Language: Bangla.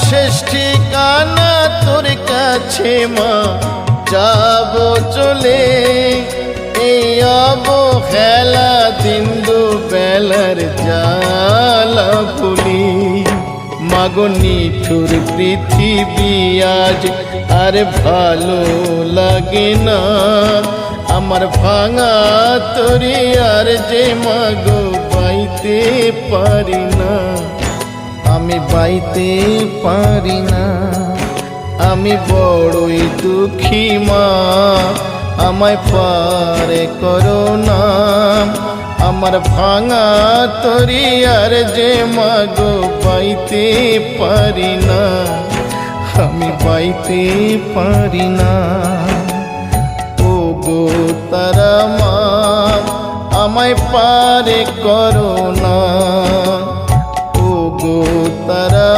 শেষ ঠিকানা তোর কাছে মা, যাব চলে এই অবহেলা দিন দুবেলার জ্বালা ভুলি। মাগো নিঠুর পৃথিবী আজ আর ভালো লাগে না, আমার ভাঙা তরি আর যে মাগো বাইতে পারি না, আমি বাইতে পারি না। আমি বড়ই দুঃখী মা, আমায় পারে করো না, আমার ভাঙা তরি আর যে মাগো বাইতে পারি না, আমি বাইতে পারি না। ও গো তারা মা, আমায় পারে করো না, ও গো তারা।